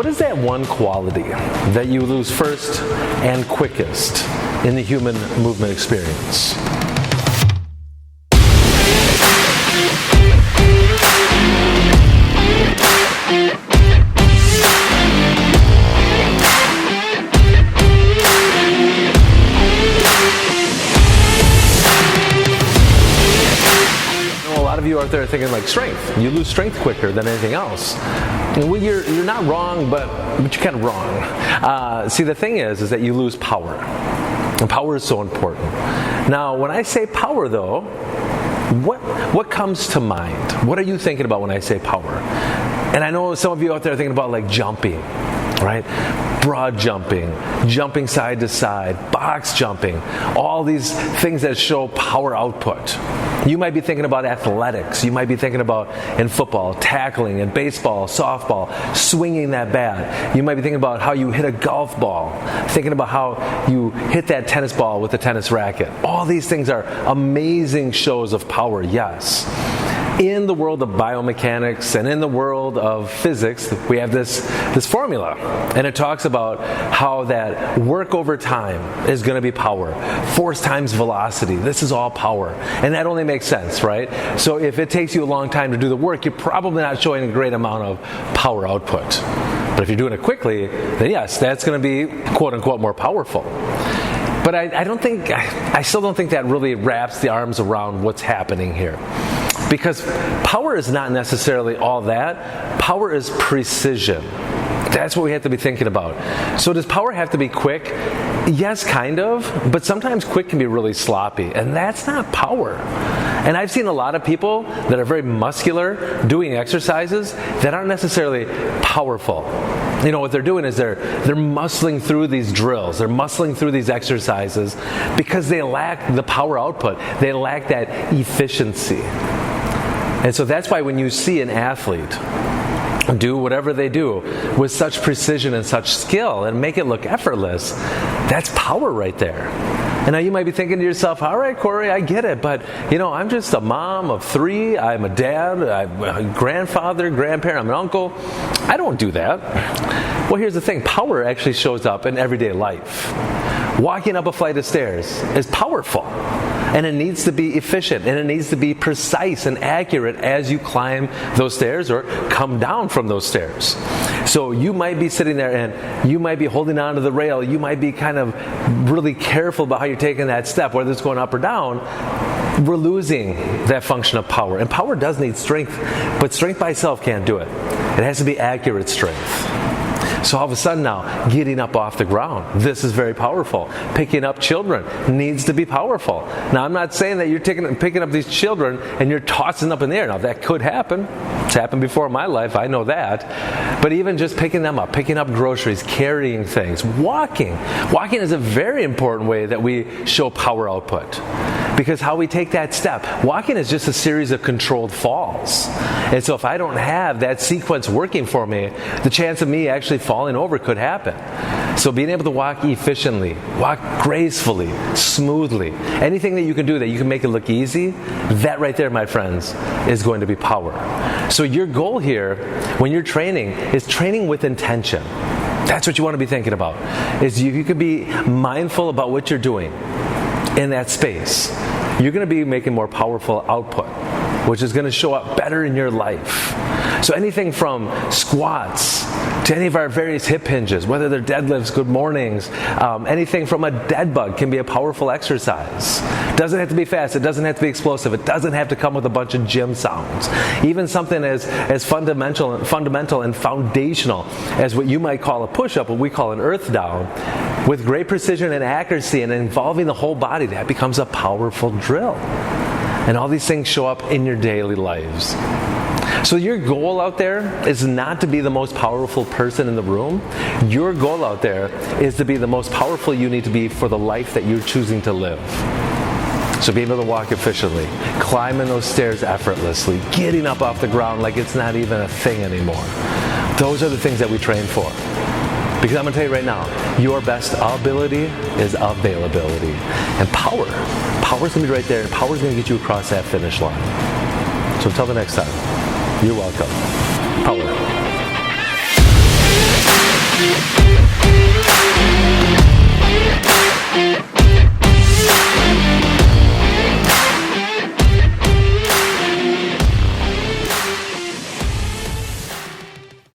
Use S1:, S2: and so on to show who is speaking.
S1: What is that one quality that you lose first and quickest in the human movement experience? You out there thinking like strength. You lose strength quicker than anything else. Well, you're not wrong, but you're kind of wrong. See, the thing is that you lose power. And power is so important. Now, when I say power, though, what comes to mind? What are you thinking about when I say power? And I know some of you out there are thinking about like jumping, right? Broad jumping, jumping side to side, box jumping, all these things that show power output. You might be thinking about athletics. You might be thinking about in football, tackling, in baseball, softball, swinging that bat. You might be thinking about how you hit a golf ball, thinking about how you hit that tennis ball with a tennis racket. All these things are amazing shows of power, yes. In the world of biomechanics and in the world of physics, we have this formula. And it talks about how that work over time is going to be power. Force times velocity. This is all power. And that only makes sense, right? So if it takes you a long time to do the work, you're probably not showing a great amount of power output. But if you're doing it quickly, then yes, that's going to be quote unquote more powerful. But I still don't think that really wraps the arms around what's happening here. Because power is not necessarily all that. Power is precision. That's what we have to be thinking about. So does power have to be quick? Yes, kind of. But sometimes quick can be really sloppy. And that's not power. And I've seen a lot of people that are very muscular doing exercises that aren't necessarily powerful. You know, what they're doing is they're muscling through these drills. They're muscling through these exercises because they lack the power output. They lack that efficiency. And so that's why when you see an athlete do whatever they do with such precision and such skill and make it look effortless, that's power right there. And now you might be thinking to yourself, all right, Cory, I get it, but I'm just a mom of 3, I'm a dad, I'm a grandfather, grandparent, I'm an uncle. I don't do that. Well, here's the thing, power actually shows up in everyday life. Walking up a flight of stairs is powerful. And it needs to be efficient, and it needs to be precise and accurate as you climb those stairs or come down from those stairs. So you might be sitting there and you might be holding on to the rail. You might be kind of really careful about how you're taking that step, whether it's going up or down. We're losing that function of power. And power does need strength, but strength by itself can't do it. It has to be accurate strength. So all of a sudden now, getting up off the ground, this is very powerful. Picking up children needs to be powerful. Now I'm not saying that you're picking up these children and you're tossing them up in the air. Now that could happen. It's happened before in my life, I know that. But even just picking them up, picking up groceries, carrying things, walking. Walking is a very important way that we show power output. Because how we take that step, walking is just a series of controlled falls. And so if I don't have that sequence working for me, the chance of me actually falling over could happen. So being able to walk efficiently, walk gracefully, smoothly, anything that you can do that you can make it look easy, that right there, my friends, is going to be power. So your goal here, when you're training, is training with intention. That's what you want to be thinking about, is you can be mindful about what you're doing in that space. You're going to be making more powerful output, which is going to show up better in your life. So anything from squats to any of our various hip hinges, whether they're deadlifts, good mornings, anything from a dead bug can be a powerful exercise. It doesn't have to be fast. It doesn't have to be explosive. It doesn't have to come with a bunch of gym sounds. Even something as fundamental and foundational as what you might call a push-up, what we call an earth down, with great precision and accuracy and involving the whole body, that becomes a powerful drill. And all these things show up in your daily lives. So your goal out there is not to be the most powerful person in the room. Your goal out there is to be the most powerful you need to be for the life that you're choosing to live. So being able to walk efficiently, climbing those stairs effortlessly, getting up off the ground like it's not even a thing anymore. Those are the things that we train for. Because I'm going to tell you right now, your best ability is availability. And power's going to be right there, and power's going to get you across that finish line. So until the next time, you're welcome.